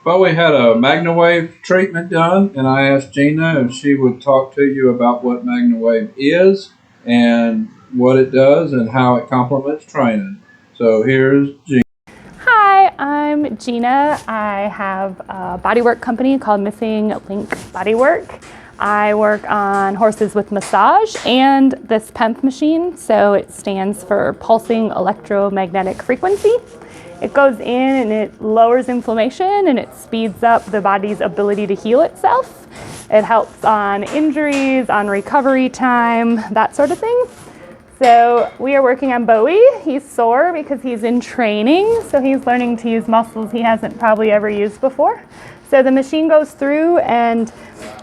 Well, we had a MagnaWave treatment done, and I asked Gina if she would talk to you about what MagnaWave is and what it does and how it complements training. So here's Gina. Hi, I'm Gina. I have a bodywork company called Missing Link Bodywork. I work on horses with massage and this PEMF machine, so it stands for pulsing electromagnetic frequency. It goes in and it lowers inflammation and it speeds up the body's ability to heal itself. It helps on injuries, on recovery time, that sort of thing. So we are working on Bowie. He's sore because he's in training, so he's learning to use muscles he hasn't probably ever used before. So the machine goes through, and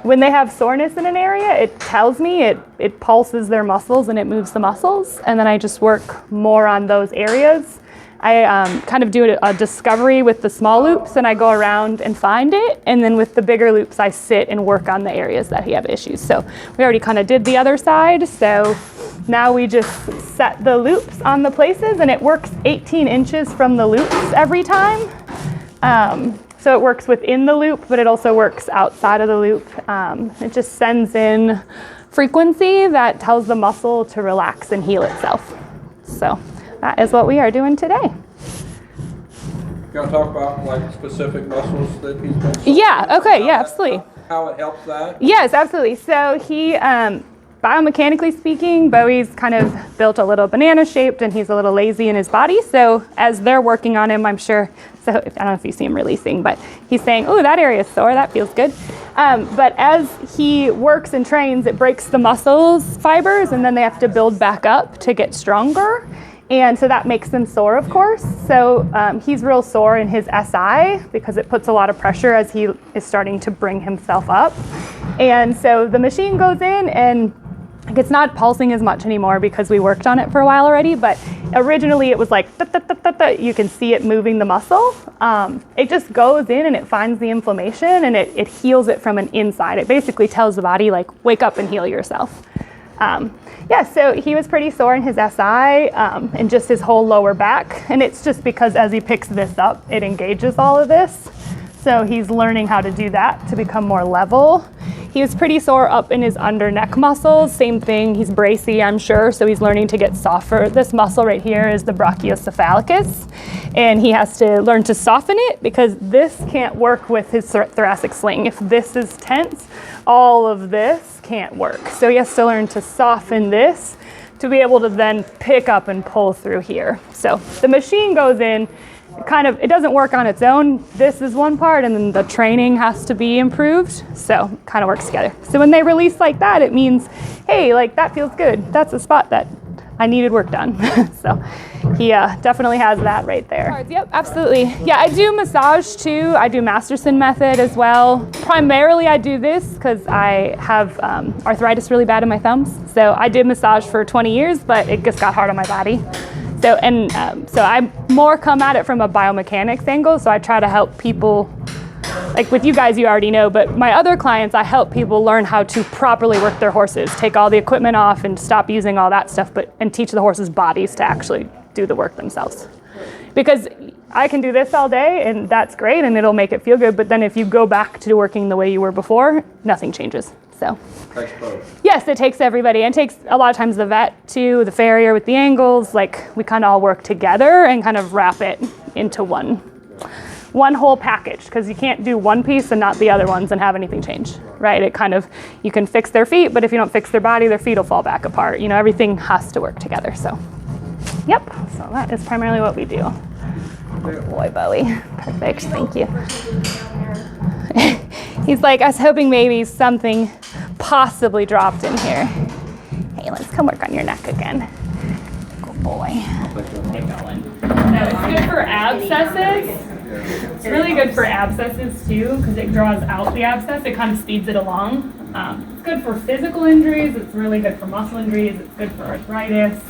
when they have soreness in an area, it tells me, it pulses their muscles and it moves the muscles, and then I just work more on those areas. I kind of do a discovery with the small loops, and I go around and find it, and then with the bigger loops I sit and work on the areas that he have issues. So we already kind of did the other side, so now we just set the loops on the places, and it works 18 inches from the loops every time. So it works within the loop, but it also works outside of the loop. It just sends in frequency that tells the muscle to relax and heal itself. So that is what we are doing today. You want to talk about like specific muscles that he's been? Yeah, okay, yeah, absolutely. How it helps that? Yes, absolutely. So he, biomechanically speaking, Bowie's kind of built a little banana shaped and he's a little lazy in his body. So as they're working on him, I'm sure, so I don't know if you see him releasing, but he's saying, oh, that area is sore, that feels good. But as he works and trains, it breaks the muscles fibers and then they have to build back up to get stronger. And so that makes them sore, of course. So he's real sore in his SI because it puts a lot of pressure as he is starting to bring himself up. And so the machine goes in and it's not pulsing as much anymore because we worked on it for a while already, but originally it was like, you can see it moving the muscle. It just goes in and it finds the inflammation and it heals it from an inside. It basically tells the body, like, wake up and heal yourself. So he was pretty sore in his SI and just his whole lower back. And it's just because as he picks this up, it engages all of this. So he's learning how to do that to become more level. He was pretty sore up in his under neck muscles. Same thing, he's bracy, I'm sure, so he's learning to get softer. This muscle right here is the brachiocephalicus, and he has to learn to soften it because this can't work with his thoracic sling. If this is tense, all of this can't work. So he has to learn to soften this to be able to then pick up and pull through here. So the machine goes in, it doesn't work on its own. This is one part, and then the training has to be improved. So it kind of works together. So when they release like that, it means, hey, like that feels good. That's a spot that I needed work done. So he definitely has that right there. Yep, absolutely. Yeah, I do massage too. I do Masterson method as well. Primarily I do this because I have arthritis really bad in my thumbs. So I did massage for 20 years, but it just got hard on my body. So I more come at it from a biomechanics angle. So I try to help people, like with you guys, you already know, but my other clients, I help people learn how to properly work their horses, take all the equipment off and stop using all that stuff, and teach the horses' bodies to actually do the work themselves. Because I can do this all day and that's great and it'll make it feel good, but then if you go back to working the way you were before, nothing changes. So Takes both. Yes, it takes everybody. And it takes a lot of times the vet too, the farrier with the angles, like we kind of all work together and kind of wrap it into one whole package, because you can't do one piece and not the other ones and have anything change, right? It kind of, you can fix their feet, but if you don't fix their body, their feet will fall back apart. You know, everything has to work together. So, yep, so that is primarily what we do. Good boy, Bowie. Perfect, thank you. He's like, I was hoping maybe something possibly dropped in here. Hey, let's come work on your neck again. Good boy. Get going. No, it's good for abscesses. It's really good for abscesses too, because it draws out the abscess. It kind of speeds it along. It's good for physical injuries. It's really good for muscle injuries. It's good for arthritis.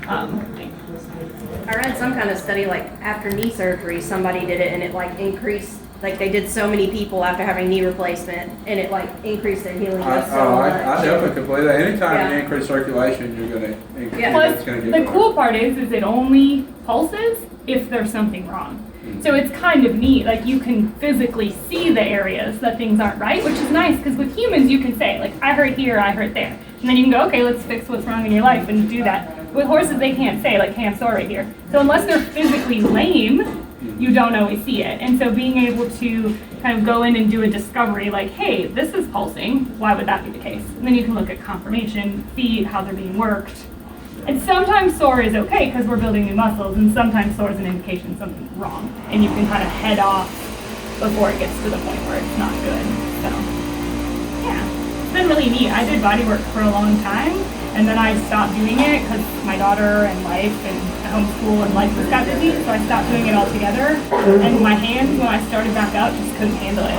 I read some kind of study, like after knee surgery, somebody did it and it like increased, like they did so many people after having knee replacement and it like increased their healing rate so much. I definitely can believe that. Anytime you increase circulation, you're going to Plus, the cool part is it only pulses if there's something wrong. So it's kind of neat, like you can physically see the areas that things aren't right, which is nice, because with humans you can say, like, I hurt here, I hurt there. And then you can go, okay, let's fix what's wrong in your life and do that. With horses, they can't say, like, hey, I'm sore right here. So unless they're physically lame, you don't always see it. And so being able to kind of go in and do a discovery, like, hey, this is pulsing, why would that be the case? And then you can look at conformation, feet, how they're being worked. And sometimes sore is okay because we're building new muscles, and sometimes sore is an indication something's wrong. And you can kind of head off before it gets to the point where it's not good. So, yeah, it's been really neat. I did body work for a long time, and then I stopped doing it because my daughter and life and homeschool and life was got busy, so I stopped doing it altogether. And my hands, when I started back up, just couldn't handle it.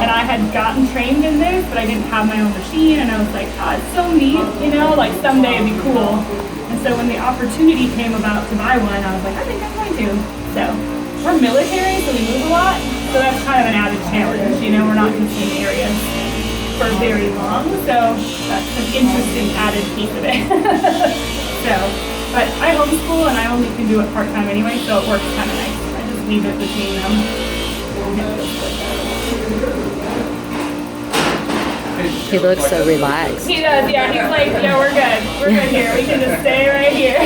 And I had gotten trained in this, but I didn't have my own machine, and I was like, oh, it's so neat, you know, like someday it'd be cool. And so when the opportunity came about to buy one, I was like, I think I'm going to. So we're military, so we move a lot, so that's kind of an added challenge, you know, we're not in the same areas for very long, so that's an interesting added piece of it. So, but I homeschool and I only can do it part-time anyway, so it works kind of nice. I just leave it between them. He looks so relaxed. He does, yeah. He's like, yeah, we're good. We're good here. We can just stay right here.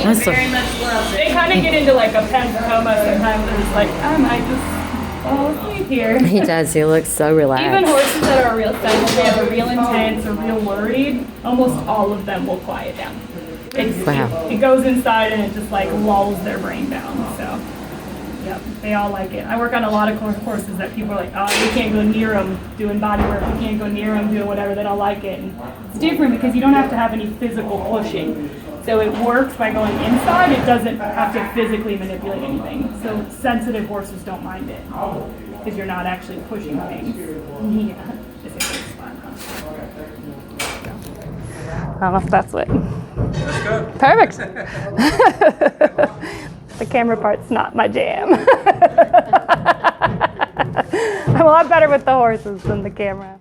Awesome. Very much loves it. They kind of get into like a pen coma sometimes. They're just like, I might just fall asleep here. He does. He looks so relaxed. Even horses that are real sensitive or real intense or real worried, almost all of them will quiet down. Wow. It goes inside and it just like lulls their brain down. So, yep, they all like it. I work on a lot of horses that people are like, oh, we can't go near them doing body work. We can't go near them doing whatever. They don't like it. And it's different because you don't have to have any physical pushing. So it works by going inside. It doesn't have to physically manipulate anything. So sensitive horses don't mind it because you're not actually pushing things. Yeah, it's a good spot. I don't know if that's what. That's good. Perfect. The camera part's not my jam. I'm a lot better with the horses than the camera.